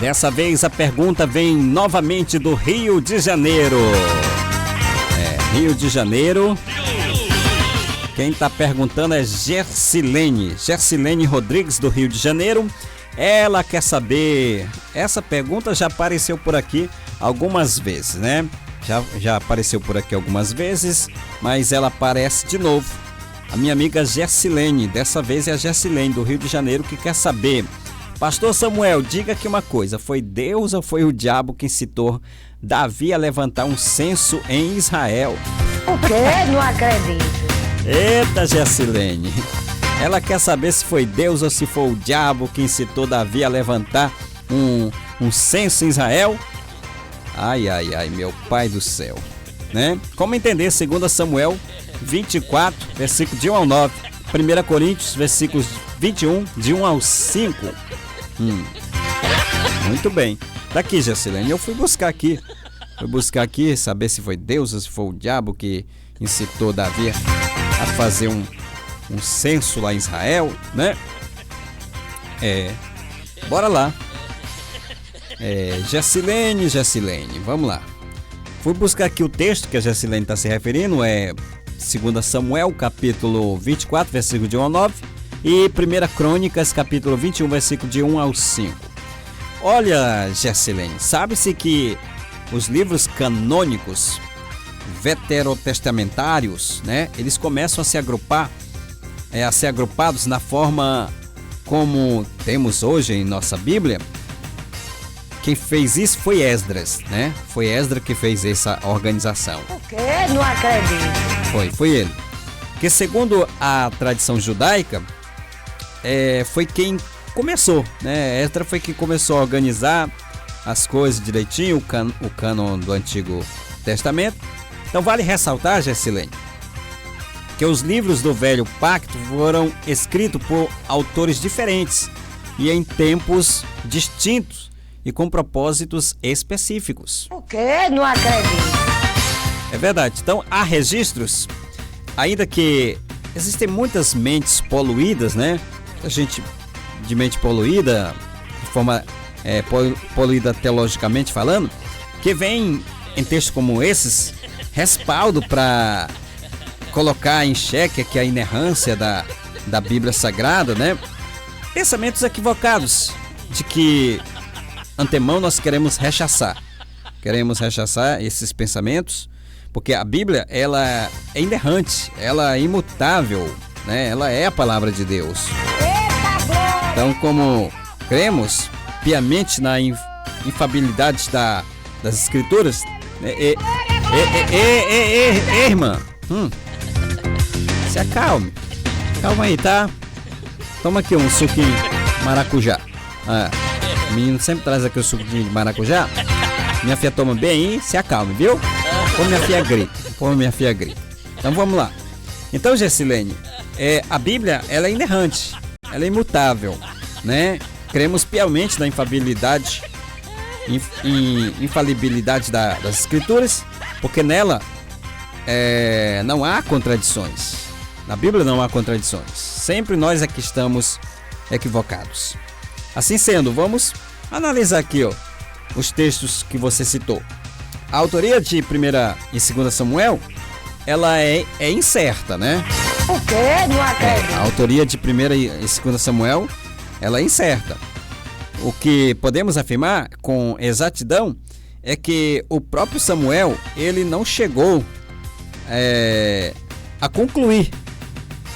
Dessa vez a pergunta vem novamente do Rio de Janeiro. Rio de Janeiro. Quem está perguntando é Gersilene Rodrigues, do Rio de Janeiro. Ela quer saber, essa pergunta já apareceu por aqui algumas vezes, né? Já apareceu por aqui algumas vezes, mas ela aparece de novo. A minha amiga Gersilene, dessa vez é a Gersilene do Rio de Janeiro, que quer saber: Pastor Samuel, diga aqui uma coisa, foi Deus ou foi o diabo que incitou Davi a levantar um censo em Israel? O quê? Não acredito. Eita, Gersilene, ela quer saber se foi Deus ou se foi o diabo que incitou Davi a levantar um censo em Israel. Ai, meu pai do céu, né? Como entender 2 Samuel 24, versículo de 1 ao 9, 1 Coríntios, versículos 21, de 1 ao 5. Muito bem. Daqui, Gersilene, eu fui buscar aqui, saber se foi Deus ou se foi o diabo que incitou Davi a fazer um censo lá em Israel, né? Bora lá. Gersilene, vamos lá. Fui buscar aqui o texto que a Gersilene está se referindo, 2 Samuel, capítulo 24, versículo de 1 ao 9, e 1 Crônicas, capítulo 21, versículo de 1 ao 5. Olha, Gersilene, sabe-se que os livros canônicos veterotestamentários, né, eles começam a se agrupar, a ser agrupados na forma como temos hoje em nossa Bíblia. Quem fez isso foi Esdras, né? Foi Esdras que fez essa organização. O quê? Não acredito. Foi ele. Que segundo a tradição judaica, foi quem começou, né? Esdras foi quem começou a organizar as coisas direitinho, o cânon do Antigo Testamento. Então vale ressaltar, Gersilene, que os livros do Velho Pacto foram escritos por autores diferentes e em tempos distintos e com propósitos específicos. O quê? Não acredito. É verdade. Então há registros, ainda que existem muitas mentes poluídas, né? A gente de mente poluída, de forma poluída teologicamente falando, que vem em textos como esses respaldo para colocar em xeque aqui a inerrância da Bíblia Sagrada, né? Pensamentos equivocados de que antemão nós queremos rechaçar esses pensamentos, porque a Bíblia, ela é inerrante, ela é imutável, né? Ela é a palavra de Deus. Então, como cremos piamente na infabilidade das Escrituras, irmã, se acalme, calma aí, tá? Toma aqui um suquinho maracujá. O menino sempre traz aqui o suco de maracujá. Minha filha toma bem aí, se acalme, viu? Como minha filha grita. Então vamos lá. Então, Gersilene, a Bíblia, ela é inerrante, ela é imutável, né? Cremos piamente na infalibilidade das Escrituras, porque nela não há contradições. Na Bíblia não há contradições. Sempre nós é que estamos equivocados. Assim sendo, vamos analisar aqui, os textos que você citou. A autoria de 1 e 2 Samuel, ela é incerta, né? O quê? Não acredito. A autoria de 1 e 2 Samuel, ela é incerta. O que podemos afirmar com exatidão é que o próprio Samuel, ele não chegou a concluir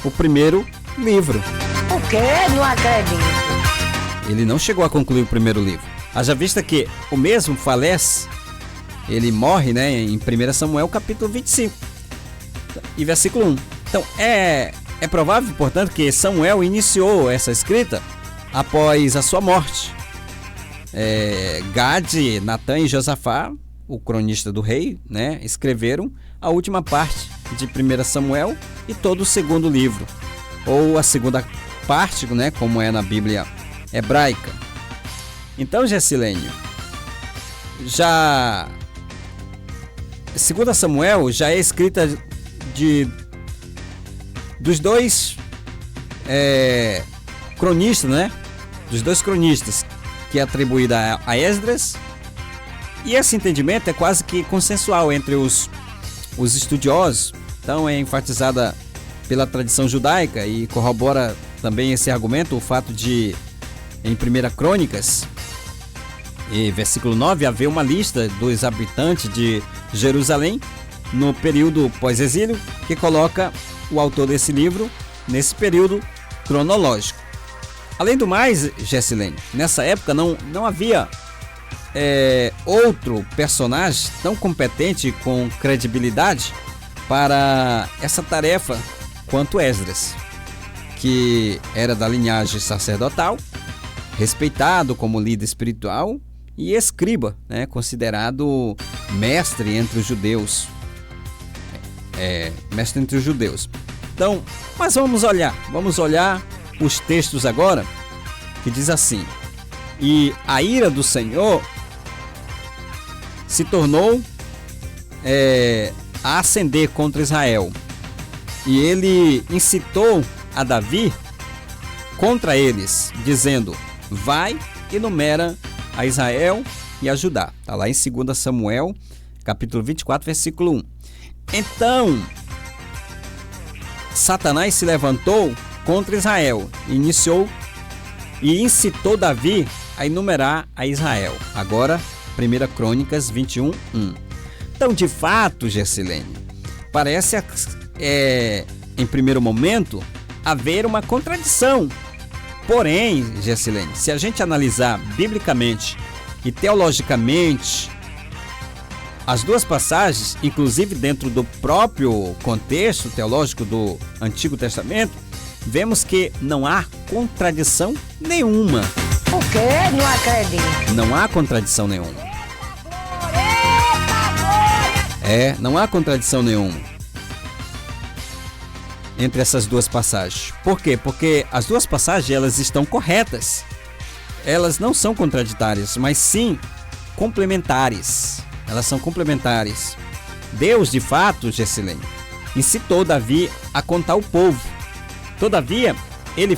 o primeiro livro. O quê? Não acredito. Ele não chegou a concluir o primeiro livro. Haja vista que o mesmo falece, ele morre, né, em 1 Samuel capítulo 25 e versículo 1. Então é provável, portanto, que Samuel iniciou essa escrita após a sua morte. Gade, Natã e Josafá, o cronista do rei, né, escreveram a última parte de 1 Samuel e todo o segundo livro, ou a segunda parte, né, como é na Bíblia hebraica. Então, Gersilene, já 2 Samuel já é escrita dos dois cronistas, né? Dos dois cronistas que é atribuída a Esdras, e esse entendimento é quase que consensual entre os estudiosos. Então é enfatizada pela tradição judaica e corrobora também esse argumento o fato de, em 1 Crônicas, e versículo 9, haver uma lista dos habitantes de Jerusalém no período pós-exílio, que coloca o autor desse livro nesse período cronológico. Além do mais, Gessilene, nessa época não havia outro personagem tão competente com credibilidade para essa tarefa quanto Esdras, que era da linhagem sacerdotal, respeitado como líder espiritual e escriba, né, considerado mestre entre os judeus. Mestre entre os judeus. Então, mas vamos olhar os textos agora, que diz assim: e a ira do Senhor se tornou a ascender contra Israel, e ele incitou a Davi contra eles, dizendo: vai e numera a Israel e a Judá. Está lá em 2 Samuel, capítulo 24, versículo 1. Então, Satanás se levantou contra Israel e incitou Davi a enumerar a Israel. Agora, 1 Crônicas 21, 1. Então, de fato, Gessilene, parece, em primeiro momento, haver uma contradição. Porém, Gessilene, se a gente analisar biblicamente e teologicamente as duas passagens, inclusive dentro do próprio contexto teológico do Antigo Testamento, vemos que não há contradição nenhuma. O quê? Não acredito. Não há contradição nenhuma. Não há contradição nenhuma entre essas duas passagens. Por quê? Porque as duas passagens, elas estão corretas. Elas não são contraditórias, mas sim complementares. Elas são complementares. Deus, de fato, Gessilene, incitou Davi a contar o povo. Todavia, ele o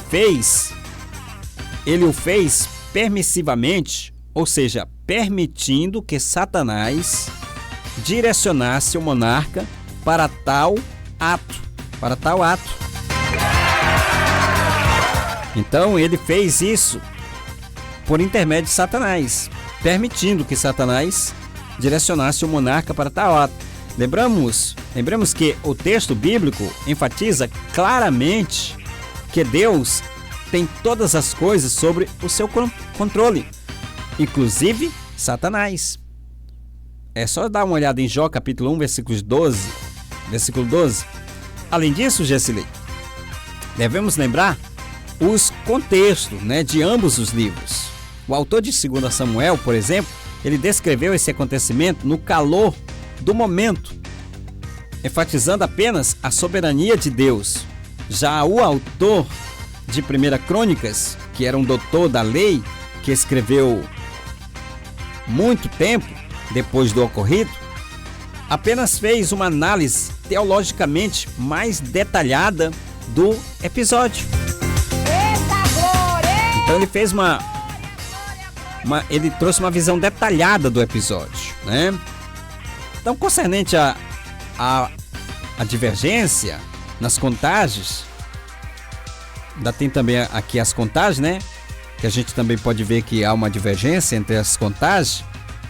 fez permissivamente, ou seja, permitindo que Satanás direcionasse o monarca para tal ato. Então, ele fez isso por intermédio de Satanás, permitindo que Satanás direcionasse o monarca para tal ato. Lembramos que o texto bíblico enfatiza claramente que Deus tem todas as coisas sobre o seu controle, inclusive Satanás. É só dar uma olhada em Jó capítulo 1, versículo 12. Além disso, Gessilene, devemos lembrar os contextos, né, de ambos os livros. O autor de 2 Samuel, por exemplo, ele descreveu esse acontecimento no calor do momento, enfatizando apenas a soberania de Deus. Já o autor de 1 Crônicas, que era um doutor da lei, que escreveu muito tempo depois do ocorrido, apenas fez uma análise teologicamente mais detalhada do episódio. Então ele fez ele trouxe uma visão detalhada do episódio, né? Então, concernente a divergência nas contagens, ainda tem também aqui as contagens, né? Que a gente também pode ver que há uma divergência entre as contagens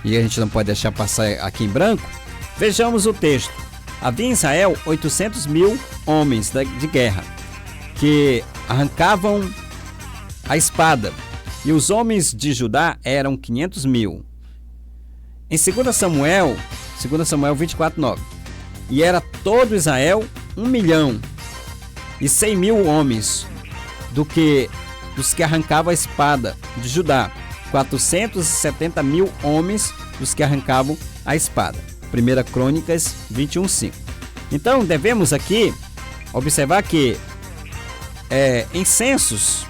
e a gente não pode deixar passar aqui em branco. Vejamos o texto. Havia em Israel 800 mil homens de guerra que arrancavam a espada, e os homens de Judá eram 500 mil. Em 2 Samuel 24, 9. E era todo Israel 1.100.000 homens dos que arrancavam a espada de Judá. 470.000 homens dos que arrancavam a espada. 1 Crônicas 21, 5. Então devemos aqui observar que em censos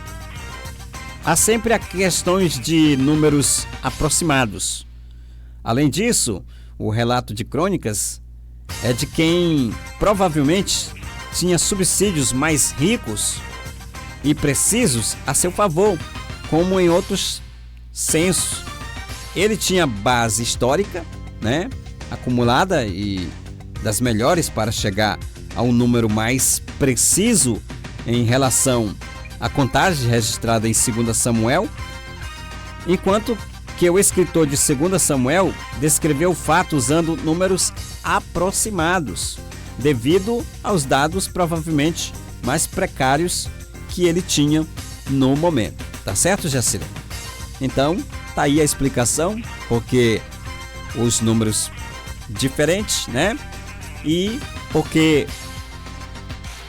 há sempre questões de números aproximados. Além disso, o relato de Crônicas é de quem provavelmente tinha subsídios mais ricos e precisos a seu favor, como em outros censo. Ele tinha base histórica, né, acumulada e das melhores para chegar a um número mais preciso em relação à contagem registrada em 2 Samuel, enquanto que o escritor de 2 Samuel descreveu o fato usando números aproximados, devido aos dados provavelmente mais precários que ele tinha no momento. Tá certo, Jacira? Então, tá aí a explicação, porque os números diferentes, né? E porque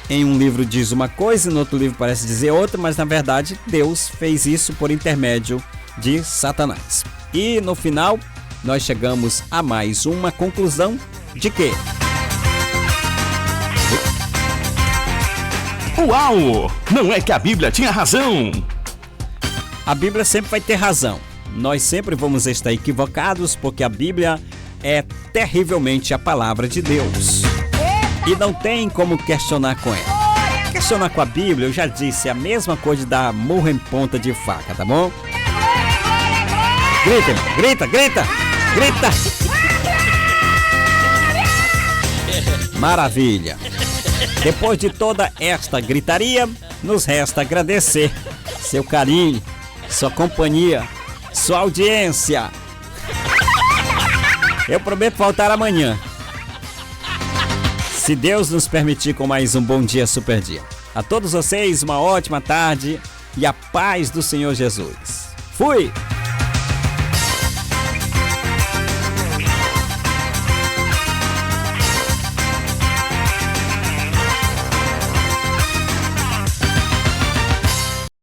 em um livro diz uma coisa e no outro livro parece dizer outra, mas na verdade Deus fez isso por intermédio de Satanás. E no final, nós chegamos a mais uma conclusão de que... Uau! Não é que a Bíblia tinha razão? A Bíblia sempre vai ter razão. Nós sempre vamos estar equivocados porque a Bíblia é terrivelmente a palavra de Deus. E não tem como questionar com ela. Questionar com a Bíblia, eu já disse, é a mesma coisa de dar murro em ponta de faca, tá bom? Grita, grita, grita, grita! Maravilha! Depois de toda esta gritaria, nos resta agradecer seu carinho, sua companhia, sua audiência. Eu prometo voltar amanhã, se Deus nos permitir, com mais um Bom Dia Super Dia. A todos vocês, uma ótima tarde e a paz do Senhor Jesus. Fui!